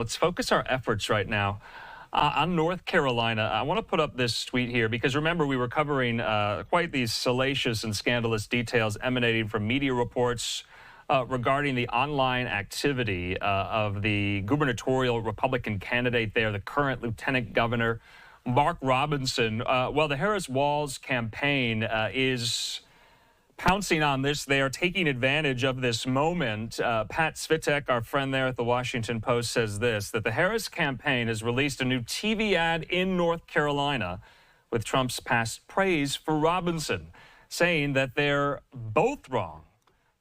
Let's focus our efforts right now on North Carolina. I want to put up this tweet here because remember we were covering quite these salacious and scandalous details emanating from media reports regarding the online activity of the gubernatorial Republican candidate there, the current Lieutenant Governor, Mark Robinson. Well, the Harris-Walz campaign is pouncing on this. They are taking advantage of this moment. Pat Svitek, our friend there at the Washington Post, says this, that the Harris campaign has released a new TV ad in North Carolina with Trump's past praise for Robinson, saying that they're both wrong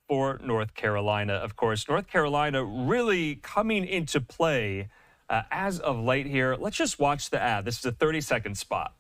for North Carolina. Of course, North Carolina really coming into play as of late here. Let's just watch the ad. This is a 30-second spot.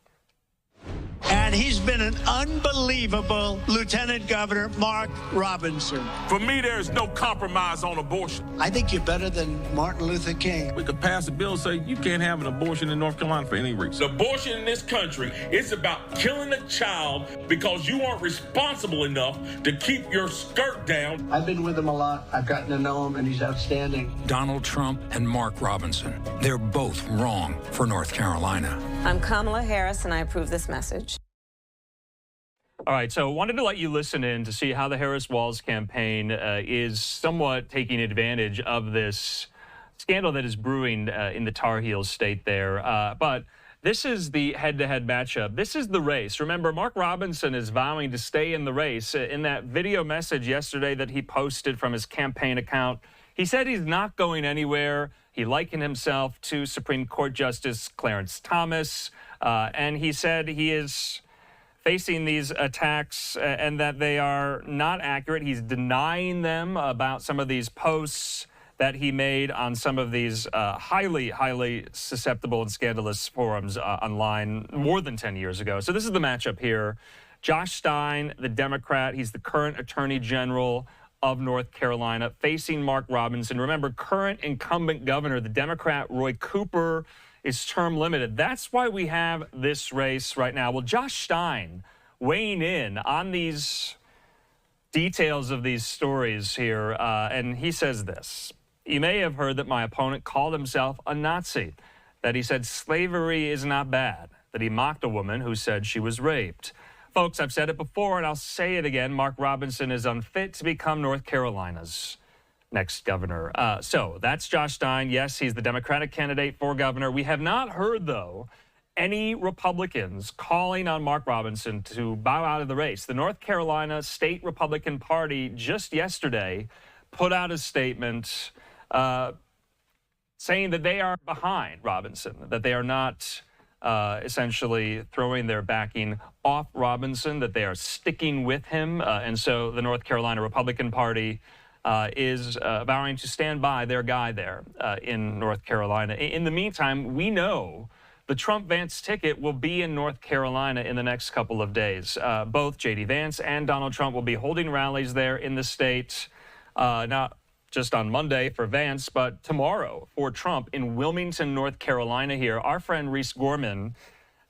And he's been an unbelievable Lieutenant Governor, Mark Robinson. For me, there's no compromise on abortion. I think you're better than Martin Luther King. We could pass a bill say you can't have an abortion in North Carolina for any reason. Abortion in this country is about killing a child because you aren't responsible enough to keep your skirt down. I've been with him a lot. I've gotten to know him, and he's outstanding. Donald Trump and Mark Robinson. They're both wrong for North Carolina. I'm Kamala Harris, and I approve this message. All right, so wanted to let you listen in to see how the Harris-Walz campaign is somewhat taking advantage of this scandal that is brewing in the Tar Heels state there. But this is the head-to-head matchup. This is the race. Remember, Mark Robinson is vowing to stay in the race. In that video message yesterday that he posted from his campaign account, he said he's not going anywhere. He likened himself to Supreme Court Justice Clarence Thomas, and he said he is facing these attacks and that they are not accurate. He's denying them about some of these posts that he made on some of these highly susceptible and scandalous forums online more than 10 years ago. So this is the matchup here. Josh Stein, the Democrat, he's the current Attorney General of North Carolina, facing Mark Robinson. Remember, current incumbent governor, the Democrat Roy Cooper, is term limited. That's why we have this race right now. Well, Josh Stein weighing in on these details of these stories here, and he says this. You may have heard that my opponent called himself a Nazi, that he said slavery is not bad, that he mocked a woman who said she was raped. Folks, I've said it before, and I'll say it again. Mark Robinson is unfit to become North Carolina's next governor. So that's Josh Stein. Yes, he's the Democratic candidate for governor. We have not heard, though, any Republicans calling on Mark Robinson to bow out of the race. The North Carolina State Republican Party just yesterday put out a statement saying that they are behind Robinson, that they are not essentially throwing their backing off Robinson, that they are sticking with him. And so the North Carolina Republican Party is vowing to stand by their guy there in North Carolina. In the meantime, we know the Trump-Vance ticket will be in North Carolina in the next couple of days. Both J.D. Vance and Donald Trump will be holding rallies there in the state, not just on Monday for Vance, but tomorrow for Trump in Wilmington, North Carolina here. Our friend Reese Gorman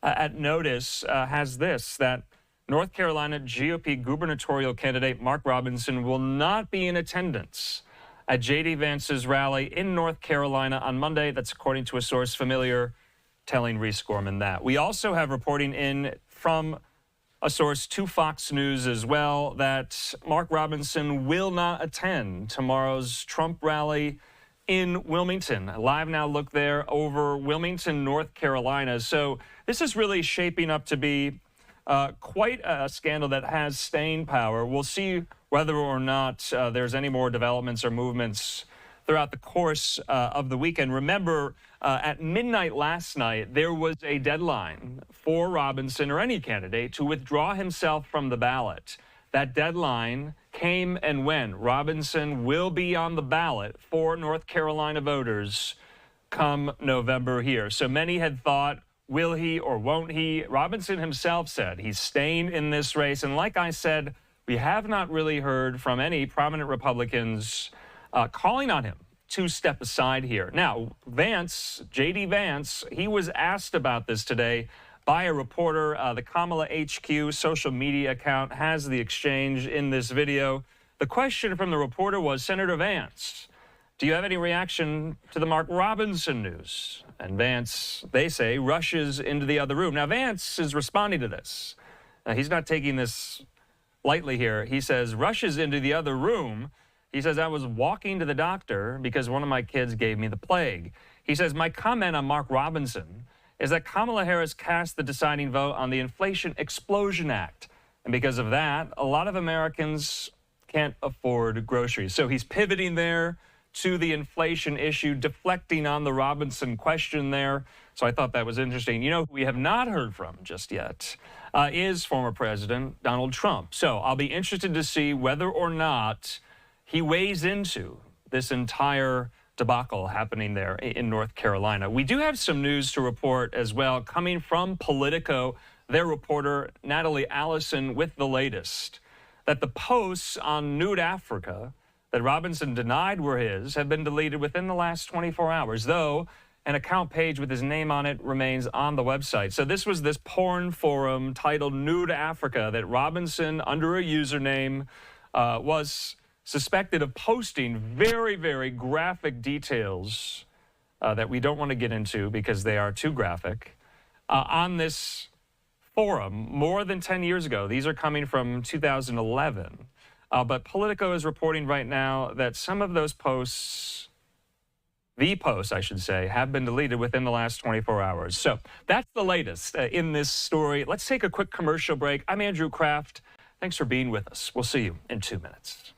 at Notice has this, that North Carolina GOP gubernatorial candidate Mark Robinson will not be in attendance at J.D. Vance's rally in North Carolina on Monday. That's according to a source familiar telling Reese Gorman that. We also have reporting in from a source to Fox News as well that Mark Robinson will not attend tomorrow's Trump rally in Wilmington. LiveNOW look there over Wilmington, North Carolina. So this is really shaping up to be quite a scandal that has staying power. We'll see whether or not there's any more developments or movements throughout the course of the weekend. Remember, at midnight last night, there was a deadline for Robinson or any candidate to withdraw himself from the ballot. That deadline came and went. Robinson will be on the ballot for North Carolina voters come November here. So many had thought, will he or won't he? Robinson himself said he's staying in this race. And like I said, we have not really heard from any prominent Republicans calling on him to step aside here. Now, Vance, J.D. Vance, he was asked about this today by a reporter. The Kamala HQ social media account has the exchange in this video. The question from the reporter was, Senator Vance, do you have any reaction to the Mark Robinson news? And Vance, they say, rushes into the other room. Now, Vance is responding to this. He's not taking this lightly here. He says, rushes into the other room. He says, I was walking to the doctor because one of my kids gave me the plague. He says, my comment on Mark Robinson is that Kamala Harris cast the deciding vote on the Inflation Explosion Act. And because of that, a lot of Americans can't afford groceries. So he's pivoting there to the inflation issue, deflecting on the Robinson question there. So I thought that was interesting. You know, who we have not heard from just yet is former President Donald Trump. So I'll be interested to see whether or not he weighs into this entire debacle happening there in North Carolina. We do have some news to report as well coming from Politico, their reporter Natalie Allison with the latest, that the posts on nude Africa that Robinson denied were his have been deleted within the last 24 hours, though an account page with his name on it remains on the website. So this was this porn forum titled Nude Africa that Robinson, under a username, was suspected of posting very, very graphic details that we don't want to get into because they are too graphic on this forum more than 10 years ago. These are coming from 2011. But Politico is reporting right now that some of those posts, the posts, I should say, have been deleted within the last 24 hours. So that's the latest in this story. Let's take a quick commercial break. I'm Andrew Kraft. Thanks for being with us. We'll see you in 2 minutes.